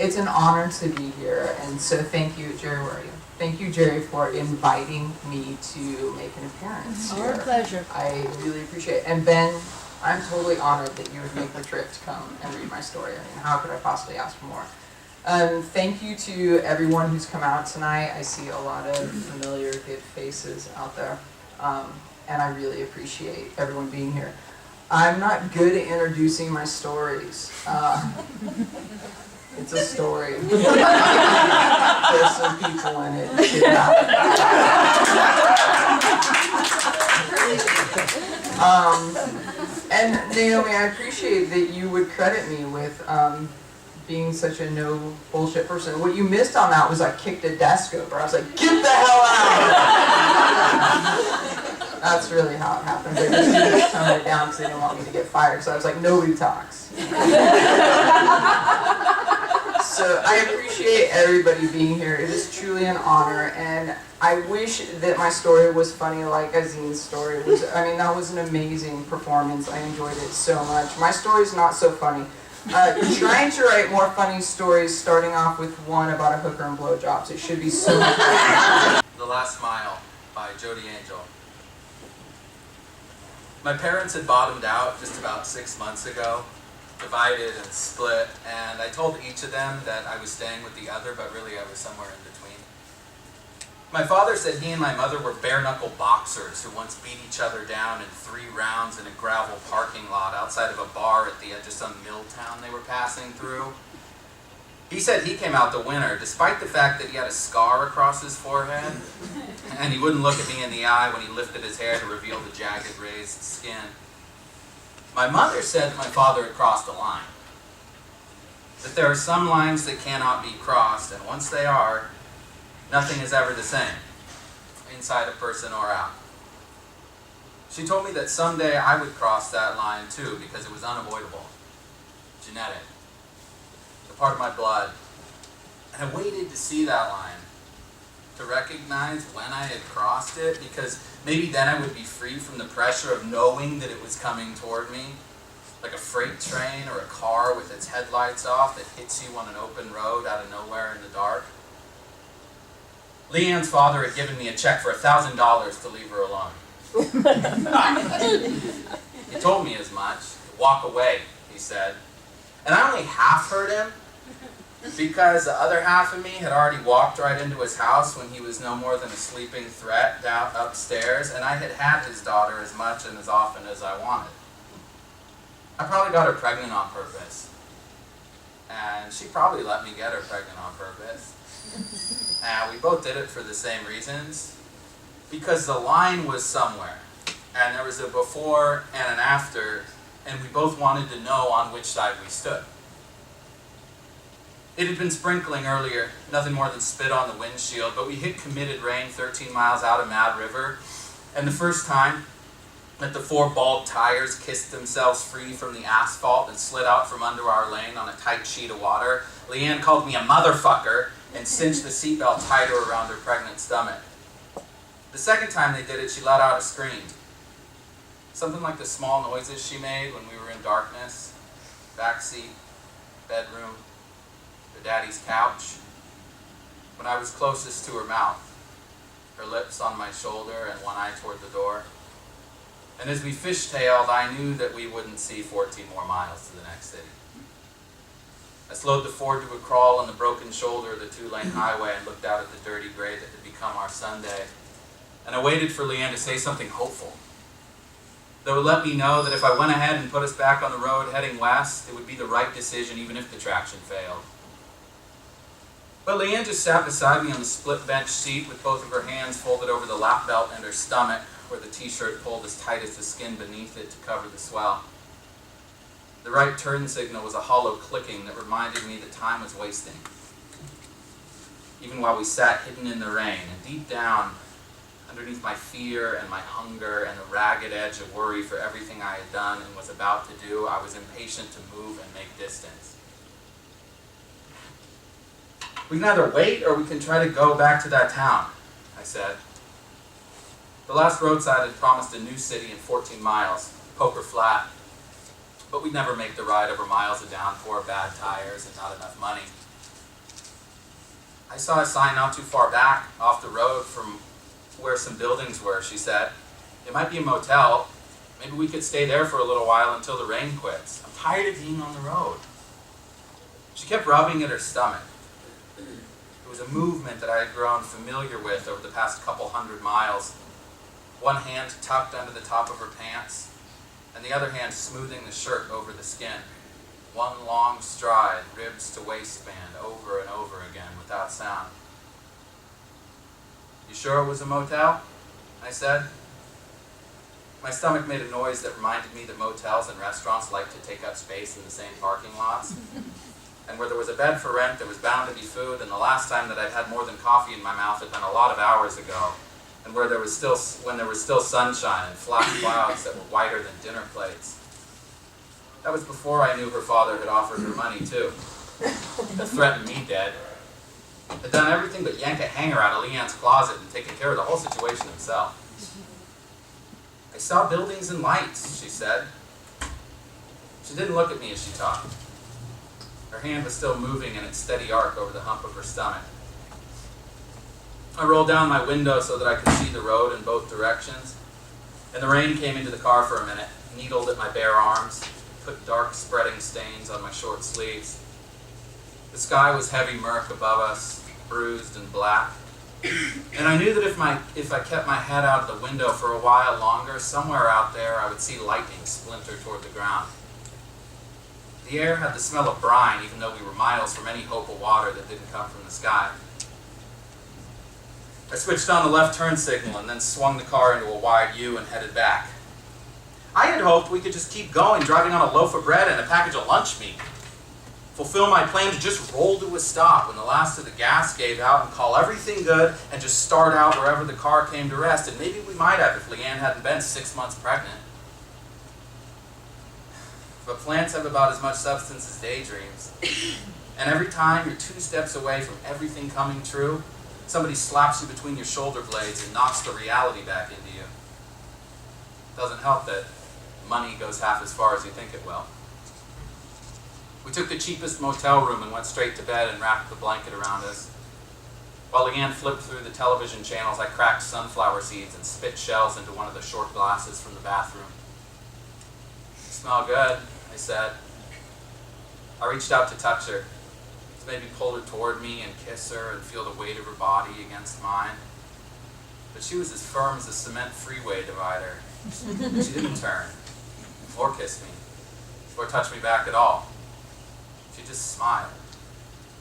It's an honor to be here, and so thank you, Jerry, where are you? Thank you, Jerry, for inviting me to make an appearance here. Our pleasure. I really appreciate it. And Ben, I'm totally honored that you would make the trip to come and read my story. I mean, how could I possibly ask for more? Thank you to everyone who's come out tonight. I see a lot of familiar, good faces out there, and I really appreciate everyone being here. I'm not good at introducing my stories. It's a story. There's some people in it. And Naomi, I appreciate that you would credit me with being such a no bullshit person. What you missed on that was I kicked a desk over. I was like, get the hell out! That's really how it happened. They just toned it down because they didn't want me to get fired. So I was like, nobody talks. So I appreciate everybody being here. It is truly an honor, and I wish that my story was funny like Azine's story was. I mean, that was an amazing performance. I enjoyed it so much. My story's not so funny. Trying to write more funny stories, starting off with one about a hooker and blowjobs. It should be so much fun. The Last Mile by Jodi Angel. My parents had bottomed out just about 6 months ago, divided and split, and I told each of them that I was staying with the other, but really I was somewhere in between. My father said he and my mother were bare-knuckle boxers who once beat each other down in 3 rounds in a gravel parking lot outside of a bar at the edge of some mill town they were passing through. He said he came out the winner, despite the fact that he had a scar across his forehead, and he wouldn't look at me in the eye when he lifted his hair to reveal the jagged, raised skin. My mother said that my father had crossed a line, that there are some lines that cannot be crossed, and once they are, nothing is ever the same, inside a person or out. She told me that someday I would cross that line too, because it was unavoidable, genetic, a part of my blood. And I waited to see that line, to recognize when I had crossed it, because maybe then I would be free from the pressure of knowing that it was coming toward me, like a freight train or a car with its headlights off that hits you on an open road out of nowhere in the dark. Leanne's father had given me a check for $1,000 to leave her alone. He told me as much. Walk away, he said. And I only half heard him, because the other half of me had already walked right into his house when he was no more than a sleeping threat down upstairs, and I had had his daughter as much and as often as I wanted. I probably got her pregnant on purpose. And she probably let me get her pregnant on purpose. And we both did it for the same reasons. Because the line was somewhere. And there was a before and an after, and we both wanted to know on which side we stood. It had been sprinkling earlier, nothing more than spit on the windshield, but we hit committed rain 13 miles out of Mad River, and the first time that the 4 bald tires kissed themselves free from the asphalt and slid out from under our lane on a tight sheet of water, Leanne called me a motherfucker and cinched the seatbelt tighter around her pregnant stomach. The second time they did it, she let out a scream. Something like the small noises she made when we were in darkness, backseat, bedroom, her daddy's couch, when I was closest to her mouth, her lips on my shoulder and one eye toward the door. And as we fishtailed, I knew that we wouldn't see 14 more miles to the next city. I slowed the Ford to a crawl on the broken shoulder of the 2-lane highway and looked out at the dirty gray that had become our Sunday. And I waited for Leanne to say something hopeful that would let me know that if I went ahead and put us back on the road heading west, it would be the right decision even if the traction failed. But Leanne just sat beside me on the split bench seat with both of her hands folded over the lap belt and her stomach, where the t-shirt pulled as tight as the skin beneath it to cover the swell. The right turn signal was a hollow clicking that reminded me that time was wasting. Even while we sat hidden in the rain, and deep down, underneath my fear and my hunger and the ragged edge of worry for everything I had done and was about to do, I was impatient to move and make distance. We can either wait or we can try to go back to that town, I said. The last roadside had promised a new city in 14 miles, Poker Flat, but we'd never make the ride over miles of downpour, bad tires, and not enough money. I saw a sign not too far back off the road from where some buildings were, she said. It might be a motel. Maybe we could stay there for a little while until the rain quits. I'm tired of being on the road. She kept rubbing at her stomach. It was a movement that I had grown familiar with over the past couple 100 miles. One hand tucked under the top of her pants, and the other hand smoothing the shirt over the skin. One long stride, ribs to waistband, over and over again without sound. You sure it was a motel? I said. My stomach made a noise that reminded me that motels and restaurants like to take up space in the same parking lots. And where there was a bed for rent, there was bound to be food, and the last time that I'd had more than coffee in my mouth had been a lot of hours ago. And when there was still sunshine and flat clouds that were whiter than dinner plates. That was before I knew her father had offered her money, too. Had threatened me dead. Had done everything but yank a hanger out of Leanne's closet and taken care of the whole situation himself. I saw buildings and lights, she said. She didn't look at me as she talked. Her hand was still moving in its steady arc over the hump of her stomach. I rolled down my window so that I could see the road in both directions, and the rain came into the car for a minute, needled at my bare arms, put dark spreading stains on my short sleeves. The sky was heavy murk above us, bruised and black, and I knew that if I kept my head out of the window for a while longer, somewhere out there I would see lightning splinter toward the ground. The air had the smell of brine, even though we were miles from any hope of water that didn't come from the sky. I switched on the left turn signal and then swung the car into a wide U and headed back. I had hoped we could just keep going, driving on a loaf of bread and a package of lunch meat. Fulfill my plan to just roll to a stop when the last of the gas gave out and call everything good and just start out wherever the car came to rest. And maybe we might have if Leanne hadn't been 6 months pregnant. But plans have about as much substance as daydreams. And every time you're 2 steps away from everything coming true, somebody slaps you between your shoulder blades and knocks the reality back into you. Doesn't help that money goes half as far as you think it will. We took the cheapest motel room and went straight to bed and wrapped the blanket around us. While Leanne flipped through the television channels, I cracked sunflower seeds and spit shells into one of the short glasses from the bathroom. "You smell good," I said. I reached out to touch her, to maybe pull her toward me and kiss her and feel the weight of her body against mine. But she was as firm as a cement freeway divider. She didn't turn, or kiss me, or touch me back at all. She just smiled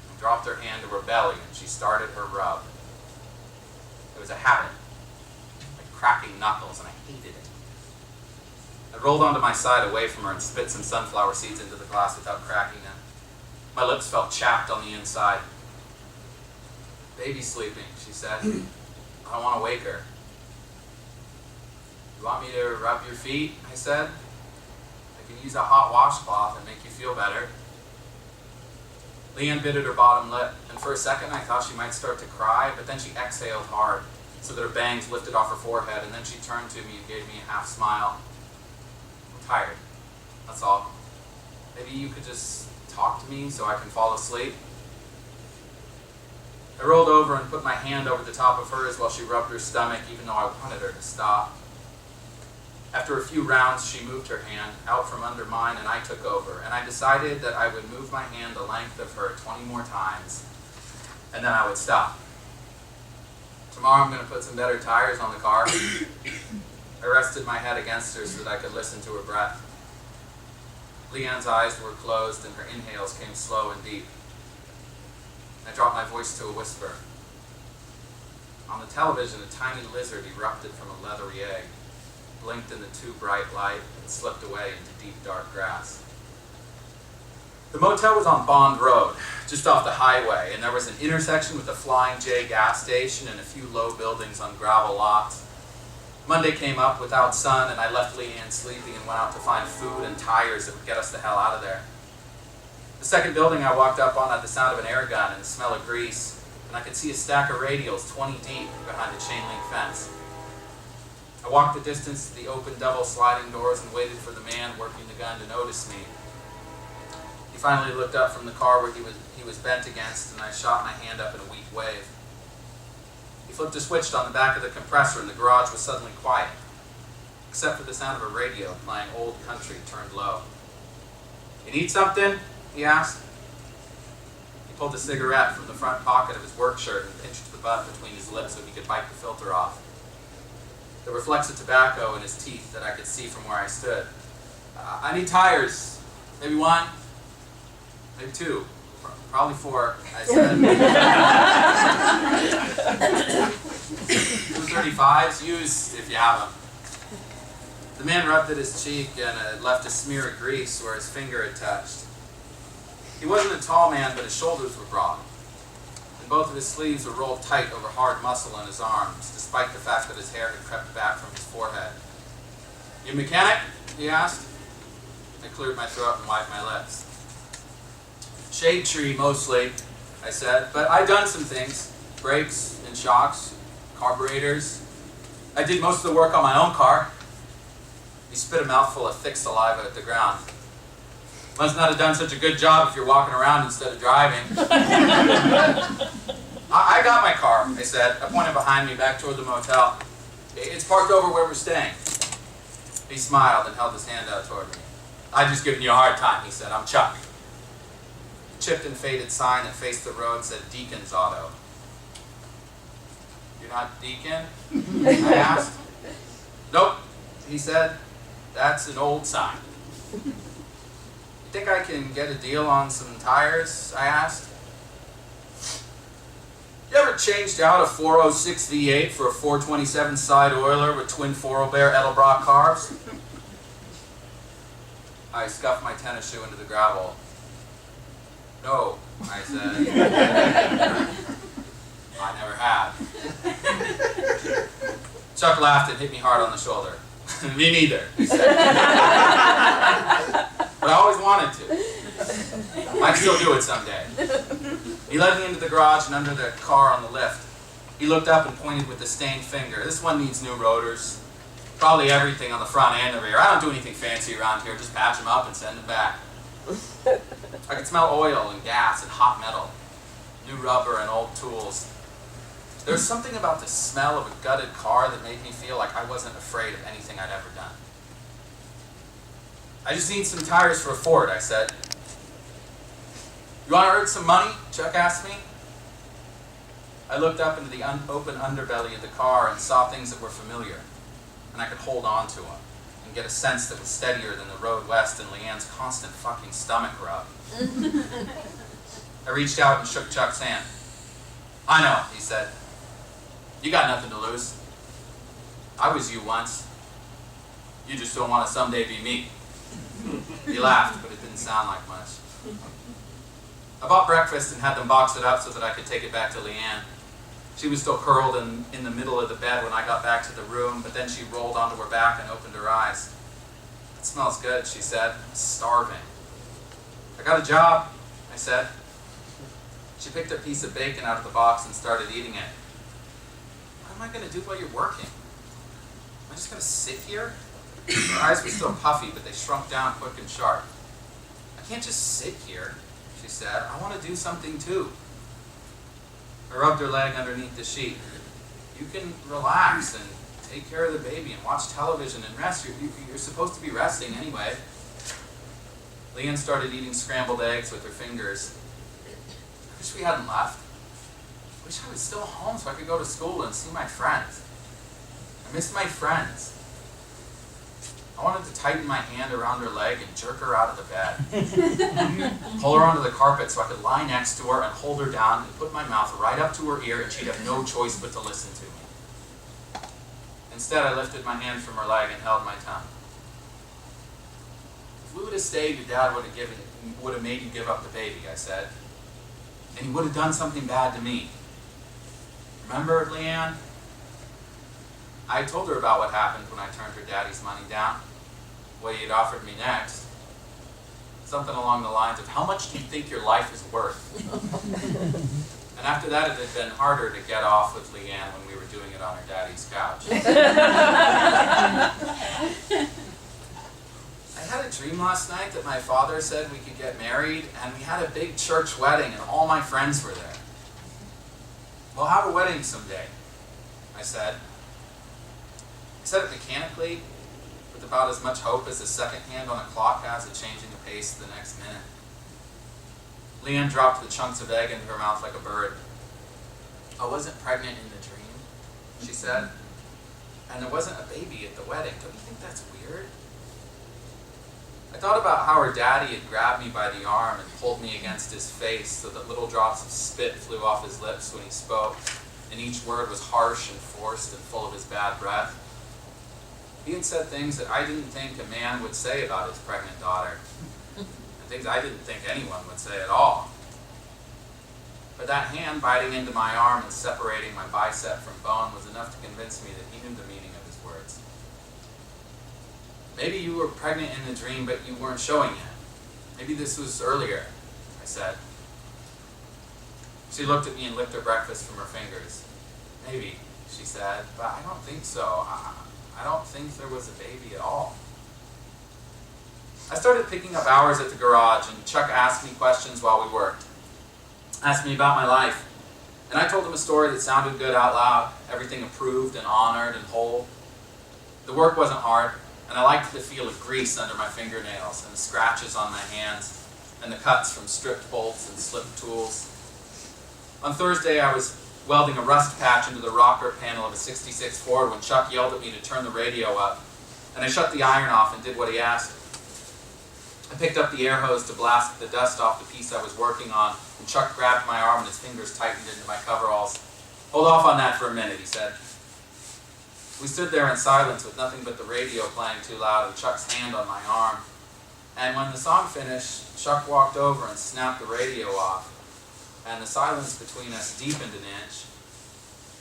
and dropped her hand to her belly, and she started her rub. It was a habit, like cracking knuckles, and I hated it. I rolled onto my side away from her and spit some sunflower seeds into the glass without cracking them. My lips felt chapped on the inside. "Baby's sleeping," she said. "I don't want to wake her." "You want me to rub your feet?" I said. "I can use a hot washcloth and make you feel better." Leanne bit at her bottom lip, and for a second I thought she might start to cry, but then she exhaled hard, so that her bangs lifted off her forehead, and then she turned to me and gave me a half smile. "I'm tired, that's all. Maybe you could just talk to me so I can fall asleep." I rolled over and put my hand over the top of hers while she rubbed her stomach, even though I wanted her to stop. After a few rounds, she moved her hand out from under mine and I took over, and I decided that I would move my hand the length of her 20 more times, and then I would stop. "Tomorrow I'm going to put some better tires on the car." I rested my head against her so that I could listen to her breath. Leanne's eyes were closed and her inhales came slow and deep. I dropped my voice to a whisper. On the television, a tiny lizard erupted from a leathery egg, blinked in the too bright light, and slipped away into deep dark grass. The motel was on Bond Road, just off the highway, and there was an intersection with a Flying J gas station and a few low buildings on gravel lots. Monday came up without sun, and I left Leanne sleeping and went out to find food and tires that would get us the hell out of there. The second building I walked up on had the sound of an air gun and the smell of grease, and I could see a stack of radials 20 deep behind a chain link fence. I walked the distance to the open double sliding doors and waited for the man working the gun to notice me. He He finally looked up from the car where he was bent against, and I shot my hand up in a weak wave. He flipped a switch on the back of the compressor, and the garage was suddenly quiet, except for the sound of a radio playing old country turned low. "You need something?" he asked. He pulled a cigarette from the front pocket of his work shirt and pinched the butt between his lips so he could bite the filter off. There were flecks of tobacco in his teeth that I could see from where I stood. "I need tires. Maybe one, maybe two, probably four," I said. 235s, used if you have them. The man rubbed at his cheek and left a smear of grease where his finger had touched. He wasn't a tall man, but his shoulders were broad, and both of his sleeves were rolled tight over hard muscle on his arms, despite the fact that his hair had crept back from his forehead. "You a mechanic?" he asked. I cleared my throat and wiped my lips. "Shade tree, mostly," I said, "but I've done some things. Brakes and shocks, carburetors. I did most of the work on my own car." He spit a mouthful of thick saliva at the ground. "Must not have done such a good job if you're walking around instead of driving." I got my car," I said. I pointed behind me back toward the motel. "It's parked over where we're staying." He smiled and held his hand out toward me. "I'm just giving you a hard time," he said. "I'm Chuck." The chipped and faded sign that faced the road said Deacon's Auto. "You're not Deacon?" I asked. "Nope," he said. "That's an old sign." "You think I can get a deal on some tires?" I asked. "You ever changed out a 406 V8 for a 427 side oiler with twin 4-Bear Edelbrock carbs?" I scuffed my tennis shoe into the gravel. "No," I said. "I never have." Chuck laughed and hit me hard on the shoulder. "Me neither," he said. "But I always wanted to. Might still do it someday." He led me into the garage and under the car on the lift. He looked up and pointed with a stained finger. "This one needs new rotors. Probably everything on the front and the rear. I don't do anything fancy around here. Just patch them up and send them back." I could smell oil and gas and hot metal, new rubber and old tools. There was something about the smell of a gutted car that made me feel like I wasn't afraid of anything I'd ever done. "I just need some tires for a Ford," I said. "You want to earn some money?" Chuck asked me. I looked up into the open underbelly of the car and saw things that were familiar, and I could hold on to them and get a sense that was steadier than the road west and Leanne's constant fucking stomach rub. I reached out and shook Chuck's hand. "I know," he said. "You got nothing to lose. I was you once. You just don't want to someday be me." He laughed, but it didn't sound like much. I bought breakfast and had them box it up so that I could take it back to Leanne. She was still curled in the middle of the bed when I got back to the room, but then she rolled onto her back and opened her eyes. "It smells good," she said. "I'm starving." "I got a job," I said. She picked a piece of bacon out of the box and started eating it. "What am I going to do while you're working? Am I just going to sit here?" Her eyes were still puffy, but they shrunk down quick and sharp. "I can't just sit here," she said. "I want to do something too." I rubbed her leg underneath the sheet. "You can relax and take care of the baby and watch television and rest. You're supposed to be resting anyway." Leanne started eating scrambled eggs with her fingers. "I wish we hadn't left. I wish I was still home so I could go to school and see my friends. I miss my friends." I wanted to tighten my hand around her leg and jerk her out of the bed. Pull her onto the carpet so I could lie next to her and hold her down and put my mouth right up to her ear and she'd have no choice but to listen to me. Instead, I lifted my hand from her leg and held my tongue. "If we would have stayed, your dad would have made you give up the baby," I said. "And he would have done something bad to me. Remember, Leanne?" I told her about what happened when I turned her daddy's money down, what he had offered me next. Something along the lines of, "How much do you think your life is worth?" And after that, it had been harder to get off with Leanne when we were doing it on her daddy's couch. I had a dream last night that my father said we could get married, and we had a big church wedding, and all my friends were there. We'll have a wedding someday, I said. I said it mechanically, with about as much hope as the second hand on a clock has at changing the pace the next minute. Leanne dropped the chunks of egg into her mouth like a bird. I wasn't pregnant in the dream, she said. And there wasn't a baby at the wedding. Don't you think that's weird? I thought about how her daddy had grabbed me by the arm and pulled me against his face so that little drops of spit flew off his lips when he spoke, and each word was harsh and forced and full of his bad breath. He had said things that I didn't think a man would say about his pregnant daughter, and things I didn't think anyone would say at all. But that hand biting into my arm and separating my bicep from bone was enough to convince me that he knew the meaning of his words. Maybe you were pregnant in the dream, but you weren't showing yet. Maybe this was earlier, I said. She looked at me and licked her breakfast from her fingers. Maybe, she said, but I don't think so. I don't think there was a baby at all. I started picking up hours at the garage, and Chuck asked me questions while we worked. Asked me about my life, and I told him a story that sounded good out loud, everything approved and honored and whole. The work wasn't hard, and I liked the feel of grease under my fingernails and the scratches on my hands and the cuts from stripped bolts and slipped tools. On Thursday, I was welding a rust patch into the rocker panel of a '66 Ford when Chuck yelled at me to turn the radio up, and I shut the iron off and did what he asked. I picked up the air hose to blast the dust off the piece I was working on, and Chuck grabbed my arm and his fingers tightened into my coveralls. "Hold off on that for a minute," he said. We stood there in silence with nothing but the radio playing too loud and Chuck's hand on my arm. And when the song finished, Chuck walked over and snapped the radio off, and the silence between us deepened an inch.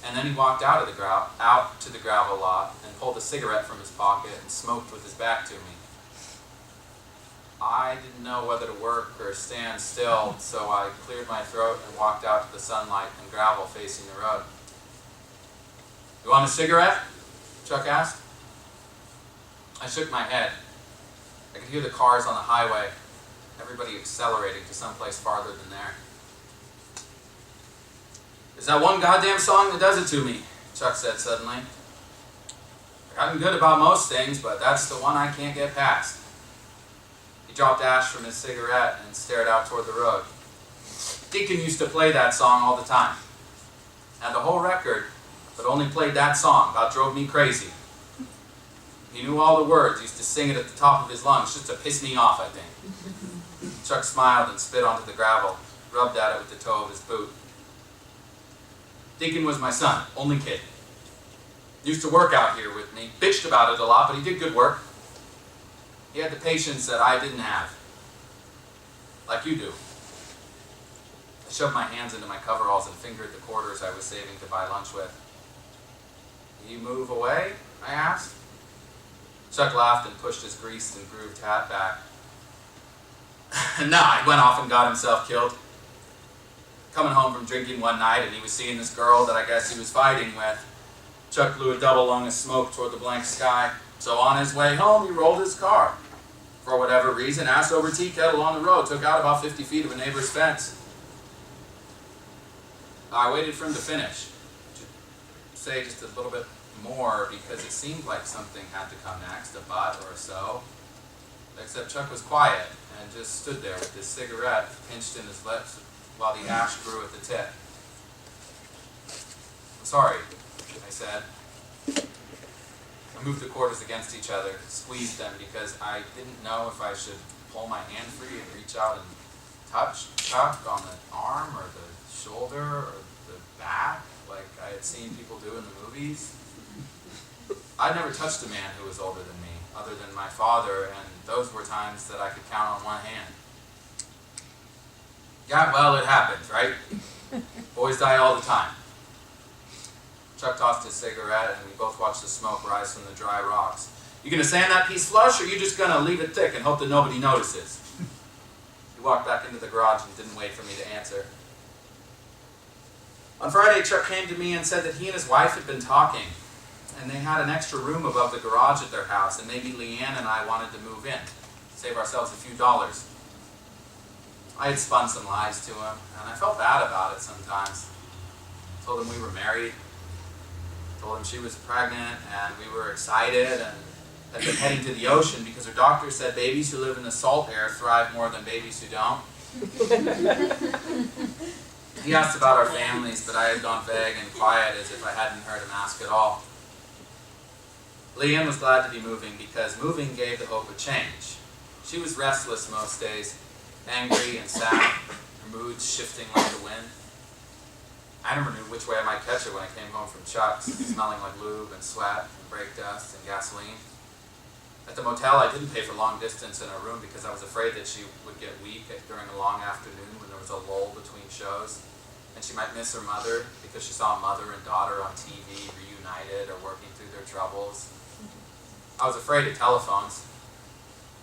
And then he walked out to the gravel lot and pulled a cigarette from his pocket and smoked with his back to me. I didn't know whether to work or stand still, so I cleared my throat and walked out to the sunlight and gravel facing the road. "You want a cigarette?" Chuck asked. I shook my head. I could hear the cars on the highway, everybody accelerating to someplace farther than there. "There's that one goddamn song that does it to me," Chuck said suddenly. "I've gotten good about most things, but that's the one I can't get past." He dropped ash from his cigarette and stared out toward the road. "Deacon used to play that song all the time. Had the whole record, but only played that song. About drove me crazy. He knew all the words, used to sing it at the top of his lungs just to piss me off, I think." Chuck smiled and spit onto the gravel, rubbed at it with the toe of his boot. "Deacon was my son, only kid. Used to work out here with me, bitched about it a lot, but he did good work. He had the patience that I didn't have. Like you do." I shoved my hands into my coveralls and fingered the quarters I was saving to buy lunch with. "You move away?" I asked. Chuck laughed and pushed his greased and grooved hat back. "Nah, he went off and got himself killed. Coming home from drinking one night, and he was seeing this girl that I guess he was fighting with." Chuck blew a double lung of smoke toward the blank sky. "So on his way home, he rolled his car. For whatever reason, ass over tea kettle on the road, took out about 50 feet of a neighbor's fence. I waited for him to finish, to say just a little bit more, because it seemed like something had to come next, a butt or so. Except Chuck was quiet and just stood there with his cigarette pinched in his lips while the ash grew at the tip. "I'm sorry," I said. I moved the quarters against each other, squeezed them, because I didn't know if I should pull my hand free and reach out and touch Chuck on the arm or the shoulder or the back, like I had seen people do in the movies. I'd never touched a man who was older than me, other than my father, and those were times that I could count on one hand. "Yeah, well, it happens, right? Boys die all the time." Chuck tossed his cigarette, and we both watched the smoke rise from the dry rocks. "You gonna sand that piece flush, or you just gonna leave it thick and hope that nobody notices?" He walked back into the garage and didn't wait for me to answer. On Friday, Chuck came to me and said that he and his wife had been talking, and they had an extra room above the garage at their house, and maybe Leanne and I wanted to move in. save ourselves a few dollars. I had spun some lies to him, and I felt bad about it sometimes. Told him we were married, told him she was pregnant, and we were excited, and had been heading to the ocean because her doctor said babies who live in the salt air thrive more than babies who don't. He asked about our families, but I had gone vague and quiet as if I hadn't heard him ask at all. Leanne was glad to be moving because moving gave the hope of change. She was restless most days, angry and sad, her moods shifting like the wind. I never knew which way I might catch her when I came home from Chuck's, smelling like lube and sweat and brake dust and gasoline. At the motel, I didn't pay for long distance in her room because I was afraid that she would get weak during a long afternoon when there was a lull between shows, and she might miss her mother because she saw mother and daughter on TV reunited or working through their troubles. I was afraid of telephones,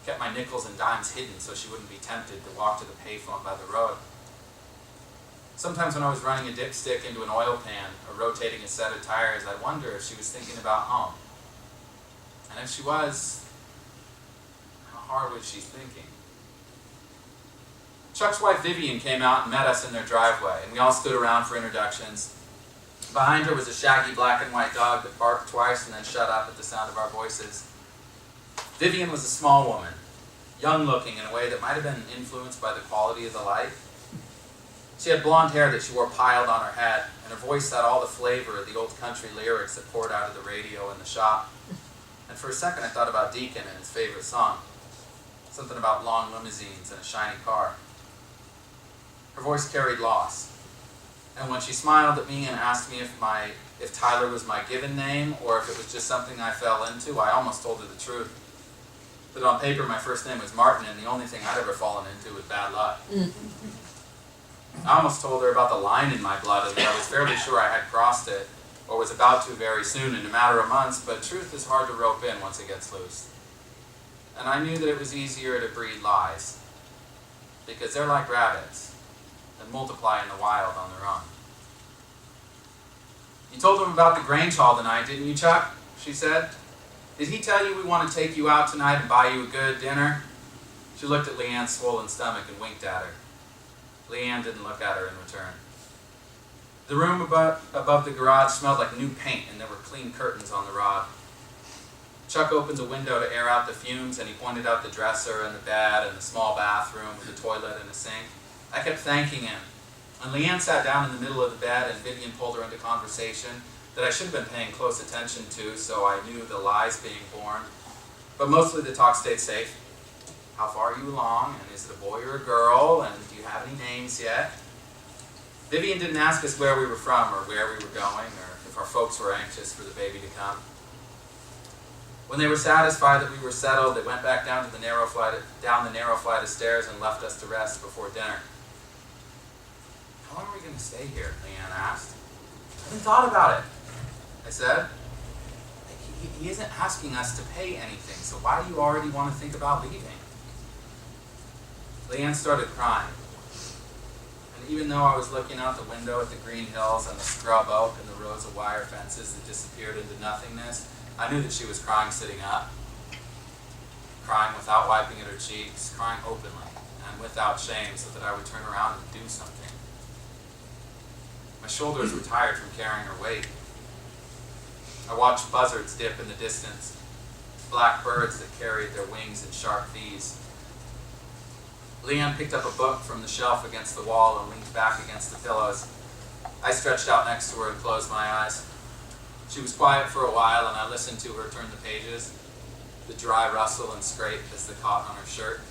kept my nickels and dimes hidden so she wouldn't be tempted to walk to the payphone by the road. Sometimes when I was running a dipstick into an oil pan or rotating a set of tires, I'd wonder if she was thinking about home. And if she was, how hard was she thinking? Chuck's wife Vivian came out and met us in their driveway, and we all stood around for introductions. Behind her was a shaggy black and white dog that barked twice and then shut up at the sound of our voices. Vivian was a small woman, young-looking in a way that might have been influenced by the quality of the light. She had blonde hair that she wore piled on her head, and her voice had all the flavor of the old country lyrics that poured out of the radio in the shop. And for a second I thought about Deacon and his favorite song, something about long limousines and a shiny car. Her voice carried loss. And when she smiled at me and asked me if Tyler was my given name or if it was just something I fell into, I almost told her the truth. That on paper my first name was Martin, and the only thing I'd ever fallen into was bad luck. I almost told her about the line in my blood and that I was fairly sure I had crossed it, or was about to very soon in a matter of months, but truth is hard to rope in once it gets loose. And I knew that it was easier to breed lies, because they're like rabbits, and multiply in the wild on their own. You told him about the Grange Hall tonight, didn't you, Chuck? She said. Did he tell you we want to take you out tonight and buy you a good dinner? She looked at Leanne's swollen stomach and winked at her. Leanne didn't look at her in return. The room above the garage smelled like new paint, and there were clean curtains on the rod. Chuck opened a window to air out the fumes, and he pointed out the dresser and the bed and the small bathroom with a toilet and a sink. I kept thanking him. And Leanne sat down in the middle of the bed, and Vivian pulled her into conversation that I should have been paying close attention to, so I knew the lies being born. But mostly the talk stayed safe. How far are you along? And is it a boy or a girl? And do you have any names yet? Vivian didn't ask us where we were from or where we were going or if our folks were anxious for the baby to come. When they were satisfied that we were settled, they went back down the narrow flight of stairs and left us to rest before dinner. How long are we going to stay here? Leanne asked. I haven't thought about it, I said. He isn't asking us to pay anything, so why do you already want to think about leaving? Leanne started crying. And even though I was looking out the window at the green hills and the scrub oak and the rows of wire fences that disappeared into nothingness, I knew that she was crying sitting up. Crying without wiping at her cheeks, crying openly and without shame so that I would turn around and do something. My shoulders were tired from carrying her weight. I watched buzzards dip in the distance, black birds that carried their wings in sharp V's. Leanne picked up a book from the shelf against the wall and leaned back against the pillows. I stretched out next to her and closed my eyes. She was quiet for a while, and I listened to her turn the pages, the dry rustle and scrape as they caught on her shirt.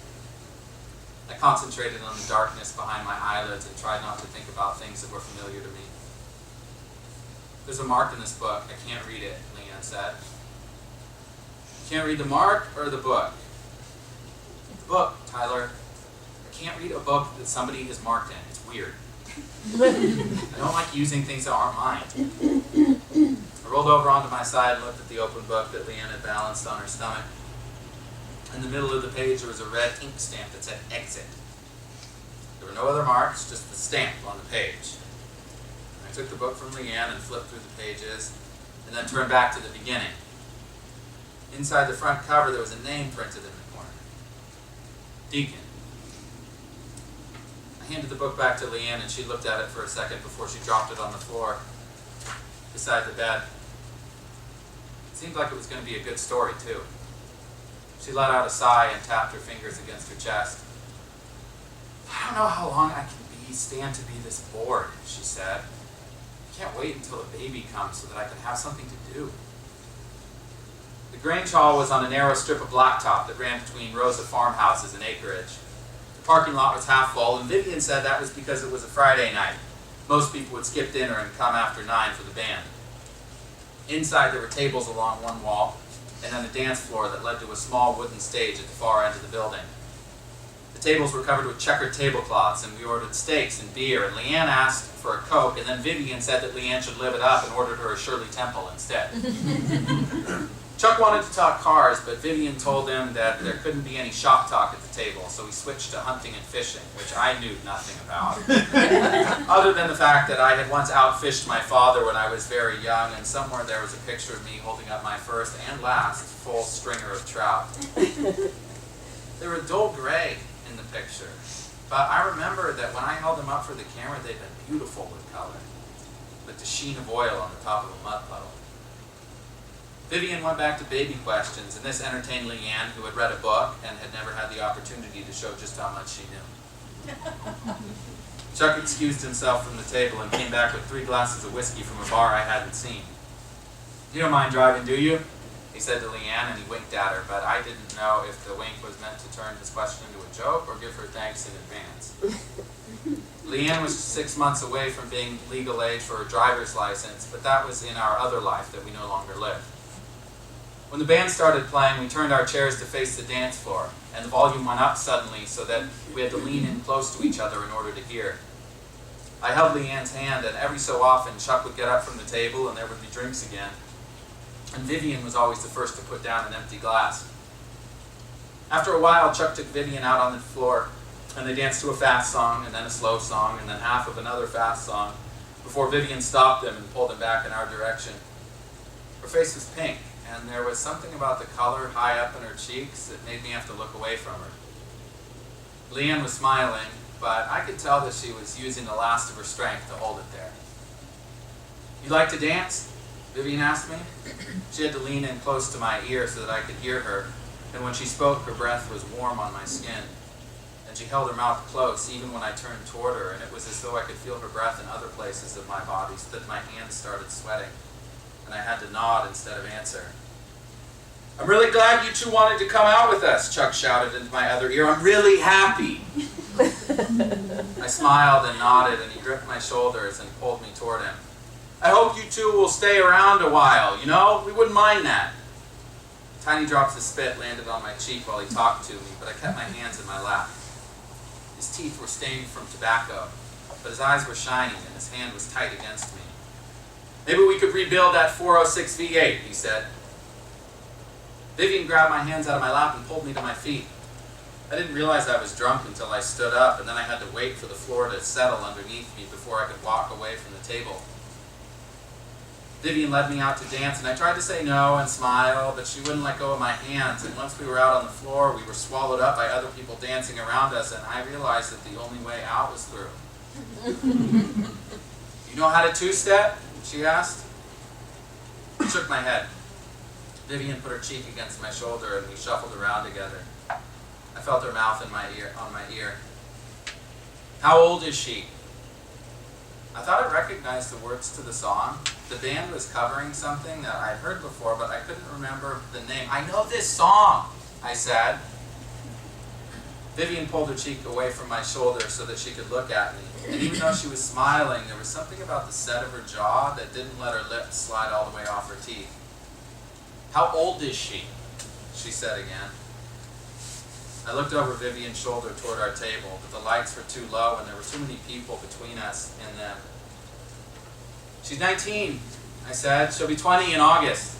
I concentrated on the darkness behind my eyelids and tried not to think about things that were familiar to me. There's a mark in this book. I can't read it, Leanne said. You can't read the mark or the book? The book, Tyler. I can't read a book that somebody is marked in. It's weird. I don't like using things that aren't mine. I rolled over onto my side and looked at the open book that Leanne had balanced on her stomach. In the middle of the page there was a red ink stamp that said exit. There were no other marks, just the stamp on the page. I took the book from Leanne and flipped through the pages, and then turned back to the beginning. Inside the front cover there was a name printed in the corner. Deacon. I handed the book back to Leanne, and she looked at it for a second before she dropped it on the floor beside the bed. It seemed like it was going to be a good story, too. She let out a sigh and tapped her fingers against her chest. I don't know how long I can stand to be this bored, she said. I can't wait until the baby comes so that I can have something to do. The Grange Hall was on a narrow strip of blacktop that ran between rows of farmhouses and acreage. The parking lot was half full, and Vivian said that was because it was a Friday night. Most people would skip dinner and come after 9 for the band. Inside there were tables along one wall, and then a dance floor that led to a small wooden stage at the far end of the building. The tables were covered with checkered tablecloths, and we ordered steaks and beer, and Leanne asked for a Coke, and then Vivian said that Leanne should live it up and ordered her a Shirley Temple instead. Chuck wanted to talk cars, but Vivian told him that there couldn't be any shop talk at the table, so we switched to hunting and fishing, which I knew nothing about. Other than the fact that I had once outfished my father when I was very young, and somewhere there was a picture of me holding up my first and last full stringer of trout. They were dull gray in the picture, but I remember that when I held them up for the camera, they'd been beautiful with color, with the sheen of oil on the top of a mud puddle. Vivian went back to baby questions, and this entertained Leanne, who had read a book and had never had the opportunity to show just how much she knew. Chuck excused himself from the table and came back with 3 glasses of whiskey from a bar I hadn't seen. "You don't mind driving, do you?" he said to Leanne, and he winked at her, but I didn't know if the wink was meant to turn his question into a joke or give her thanks in advance. Leanne was 6 months away from being legal age for her driver's license, but that was in our other life that we no longer lived. When the band started playing, we turned our chairs to face the dance floor, and the volume went up suddenly so that we had to lean in close to each other in order to hear. I held Leanne's hand, and every so often Chuck would get up from the table and there would be drinks again. And Vivian was always the first to put down an empty glass. After a while, Chuck took Vivian out on the floor, and they danced to a fast song, and then a slow song, and then half of another fast song, before Vivian stopped them and pulled them back in our direction. Her face was pink, and there was something about the color high up in her cheeks that made me have to look away from her. Leanne was smiling, but I could tell that she was using the last of her strength to hold it there. "You like to dance?" Vivian asked me. She had to lean in close to my ear so that I could hear her, and when she spoke, her breath was warm on my skin. And she held her mouth close even when I turned toward her, and it was as though I could feel her breath in other places of my body so that my hands started sweating, and I had to nod instead of answer. "I'm really glad you two wanted to come out with us," Chuck shouted into my other ear. "I'm really happy." I smiled and nodded, and he gripped my shoulders and pulled me toward him. "I hope you two will stay around a while, you know? We wouldn't mind that." Tiny drops of spit landed on my cheek while he talked to me, but I kept my hands in my lap. His teeth were stained from tobacco, but his eyes were shining and his hand was tight against me. "Maybe we could rebuild that 406 V8, he said. Vivian grabbed my hands out of my lap and pulled me to my feet. I didn't realize I was drunk until I stood up, and then I had to wait for the floor to settle underneath me before I could walk away from the table. Vivian led me out to dance, and I tried to say no and smile, but she wouldn't let go of my hands, and once we were out on the floor, we were swallowed up by other people dancing around us, and I realized that the only way out was through. "You know how to two-step?" she asked. I shook my head. Vivian put her cheek against my shoulder, and we shuffled around together. I felt her mouth on my ear. "How old is she?" I thought I recognized the words to the song. The band was covering something that I'd heard before, but I couldn't remember the name. "I know this song," I said. Vivian pulled her cheek away from my shoulder so that she could look at me. And even though she was smiling, there was something about the set of her jaw that didn't let her lips slide all the way off her teeth. "How old is she?" she said again. I looked over Vivian's shoulder toward our table, but the lights were too low and there were too many people between us and them. "She's 19, I said. She'll be 20 in August.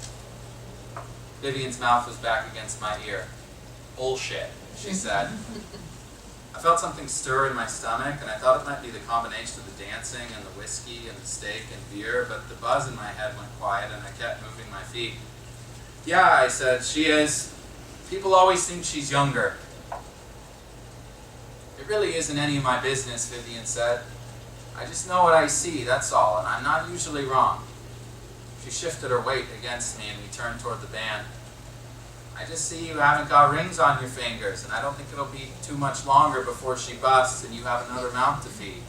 Vivian's mouth was back against my ear. "Bullshit," she said. I felt something stir in my stomach, and I thought it might be the combination of the dancing and the whiskey and the steak and beer, but the buzz in my head went quiet and I kept moving my feet. "Yeah," I said, "she is. People always think she's younger." It really isn't any of my business, Vivian said. I just know what I see, that's all, and I'm not usually wrong. She shifted her weight against me and we turned toward the band. I just see you haven't got rings on your fingers, and I don't think it'll be too much longer before she busts and you have another mouth to feed.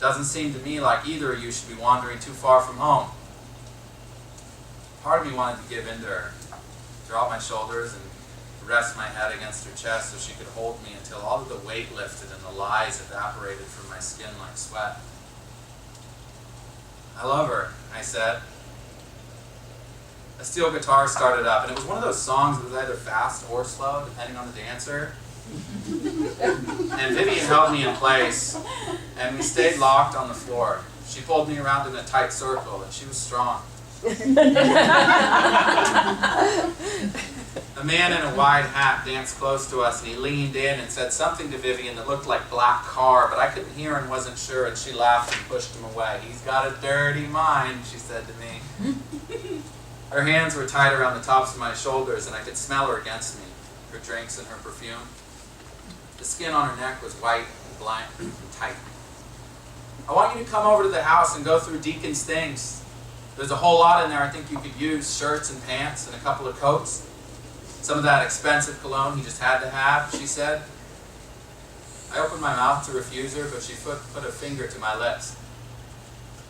Doesn't seem to me like either of you should be wandering too far from home. Part of me wanted to give in to her, drop my shoulders and rest my head against her chest so she could hold me until all of the weight lifted and the lies evaporated from my skin like sweat. I love her, I said. A steel guitar started up, and it was one of those songs that was either fast or slow, depending on the dancer. And Vivian held me in place, and we stayed locked on the floor. She pulled me around in a tight circle, and she was strong. A man in a wide hat danced close to us, and he leaned in and said something to Vivian that looked like black car, but I couldn't hear and wasn't sure, and she laughed and pushed him away. He's got a dirty mind, she said to me. Her hands were tied around the tops of my shoulders, and I could smell her against me, her drinks and her perfume. The skin on her neck was white and blank and tight. I want you to come over to the house and go through Deacon's things. There's a whole lot in there I think you could use, shirts and pants and a couple of coats. Some of that expensive cologne he just had to have, she said. I opened my mouth to refuse her, but she put a finger to my lips.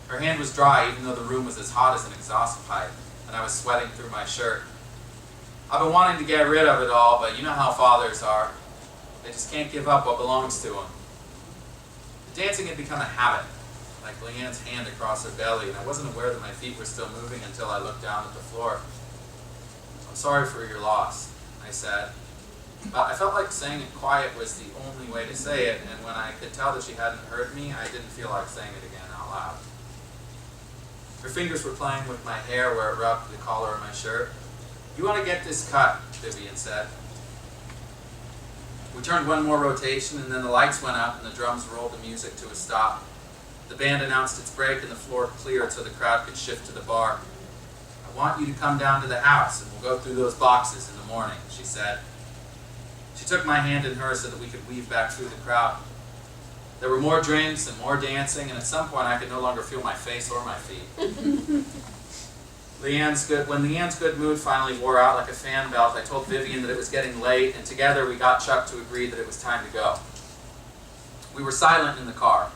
Her hand was dry, even though the room was as hot as an exhaust pipe, and I was sweating through my shirt. I've been wanting to get rid of it all, but you know how fathers are. They just can't give up what belongs to them. The dancing had become a habit, like Leanne's hand across her belly, and I wasn't aware that my feet were still moving until I looked down at the floor. I'm sorry for your loss, I said. But I felt like saying it quiet was the only way to say it, and when I could tell that she hadn't heard me, I didn't feel like saying it again out loud. Her fingers were playing with my hair where it rubbed the collar of my shirt. You want to get this cut, Vivian said. We turned one more rotation, and then the lights went up and the drums rolled the music to a stop. The band announced its break and the floor cleared so the crowd could shift to the bar. I want you to come down to the house and we'll go through those boxes in the morning, she said. She took my hand in hers so that we could weave back through the crowd. There were more drinks and more dancing, and at some point I could no longer feel my face or my feet. When Leanne's good mood finally wore out like a fan belt, I told Vivian that it was getting late, and together we got Chuck to agree that it was time to go. We were silent in the car,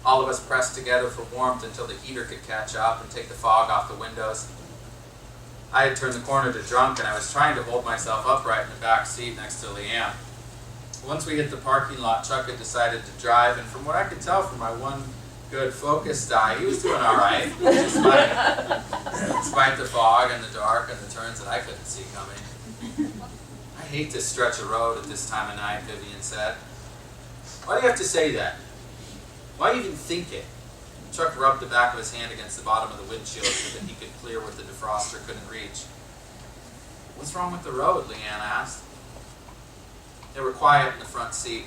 all of us pressed together for warmth until the heater could catch up and take the fog off the windows. I had turned the corner to drunk, and I was trying to hold myself upright in the back seat next to Leanne. Once we hit the parking lot, Chuck had decided to drive, and from what I could tell from my one good focused eye, he was doing all right, despite the fog and the dark and the turns that I couldn't see coming. I hate this stretch of road at this time of night, Vivian said. Why do you have to say that? Why even think it? Chuck rubbed the back of his hand against the bottom of the windshield so that he could clear what the defroster couldn't reach. What's wrong with the road? Leanne asked. They were quiet in the front seat,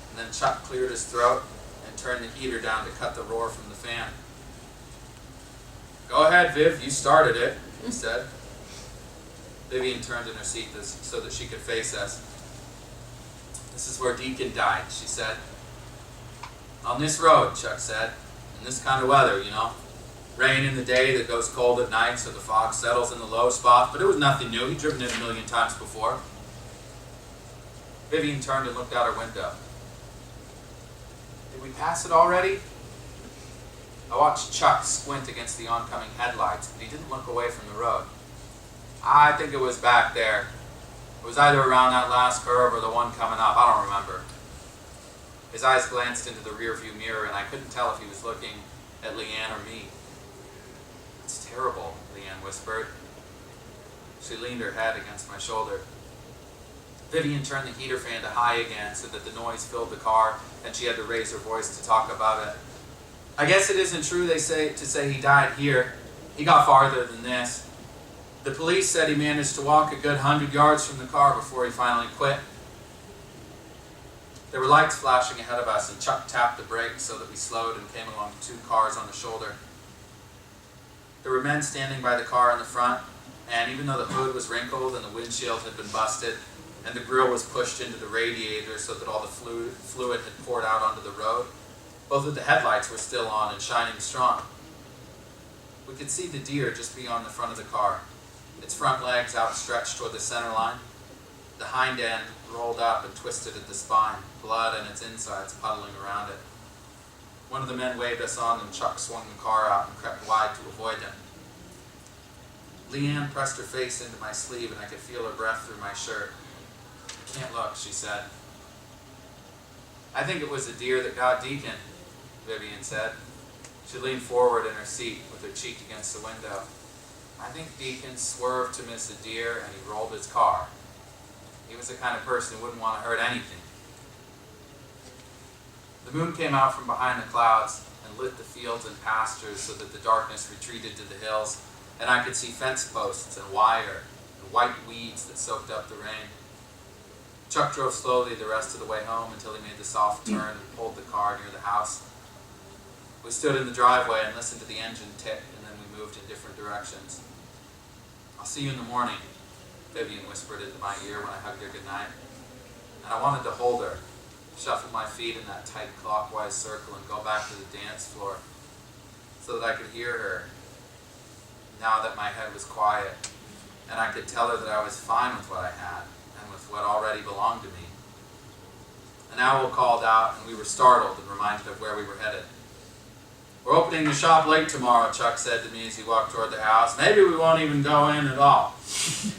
and then Chuck cleared his throat and turned the heater down to cut the roar from the fan. Go ahead, Viv, you started it, he said. Vivian turned in her seat so that she could face us. This is where Deacon died, she said. On this road, Chuck said, in this kind of weather, you know. Rain in the day that goes cold at night so the fog settles in the low spots, but it was nothing new. He'd driven it 1,000,000 times before. Vivian turned and looked out her window. Did we pass it already? I watched Chuck squint against the oncoming headlights, but he didn't look away from the road. I think it was back there. It was either around that last curve or the one coming up. I don't remember. His eyes glanced into the rearview mirror, and I couldn't tell if he was looking at Leanne or me. It's terrible, Leanne whispered. She leaned her head against my shoulder. Vivian turned the heater fan to high again so that the noise filled the car, and she had to raise her voice to talk about it. I guess it isn't true to say he died here. He got farther than this. The police said he managed to walk a good 100 yards from the car before he finally quit. There were lights flashing ahead of us, and Chuck tapped the brakes so that we slowed and came along 2 cars on the shoulder. There were men standing by the car in the front, and even though the hood was wrinkled and the windshield had been busted, and the grill was pushed into the radiator so that all the fluid had poured out onto the road. Both of the headlights were still on and shining strong. We could see the deer just beyond the front of the car, its front legs outstretched toward the center line, the hind end rolled up and twisted at the spine, blood and its insides puddling around it. One of the men waved us on, and Chuck swung the car out and crept wide to avoid him. Leanne pressed her face into my sleeve, and I could feel her breath through my shirt. "You can't look," she said. "I think it was the deer that got Deacon," Vivian said. She leaned forward in her seat with her cheek against the window. "I think Deacon swerved to miss a deer, and he rolled his car. He was the kind of person who wouldn't want to hurt anything." The moon came out from behind the clouds and lit the fields and pastures so that the darkness retreated to the hills, and I could see fence posts and wire and white weeds that soaked up the rain. Chuck drove slowly the rest of the way home until he made the soft turn and pulled the car near the house. We stood in the driveway and listened to the engine tick, and then we moved in different directions. "I'll see you in the morning," Vivian whispered into my ear when I hugged her goodnight. And I wanted to hold her, shuffle my feet in that tight clockwise circle and go back to the dance floor so that I could hear her now that my head was quiet, and I could tell her that I was fine with what I had and with what already belonged to me. An owl called out, and we were startled and reminded of where we were headed. "We're opening the shop late tomorrow," Chuck said to me as he walked toward the house. "Maybe we won't even go in at all.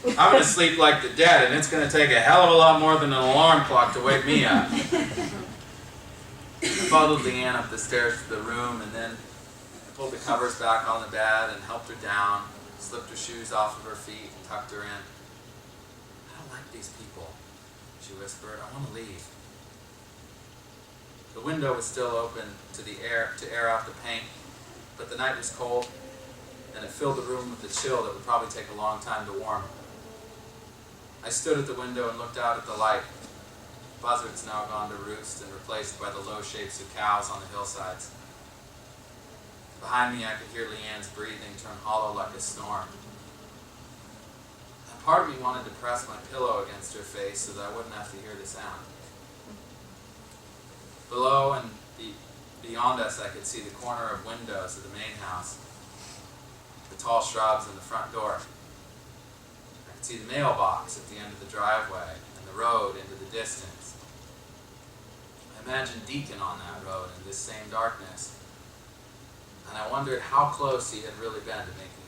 I'm going to sleep like the dead, and it's going to take a hell of a lot more than an alarm clock to wake me up." I followed Leanne up the stairs to the room, and then I pulled the covers back on the bed and helped her down, slipped her shoes off of her feet, and tucked her in. "I don't like these people," she whispered. "I want to leave." The window was still open to air out the paint, but the night was cold, and it filled the room with a chill that would probably take a long time to warm. I stood at the window and looked out at the light. Buzzards now gone to roost and replaced by the low shapes of cows on the hillsides. Behind me, I could hear Leanne's breathing turn hollow like a snore. And part of me wanted to press my pillow against her face so that I wouldn't have to hear the sound. Below and beyond us, I could see the corner of windows of the main house, the tall shrubs in the front door. I could see the mailbox at the end of the driveway and the road into the distance. I imagined Deacon on that road in this same darkness, and I wondered how close he had really been to making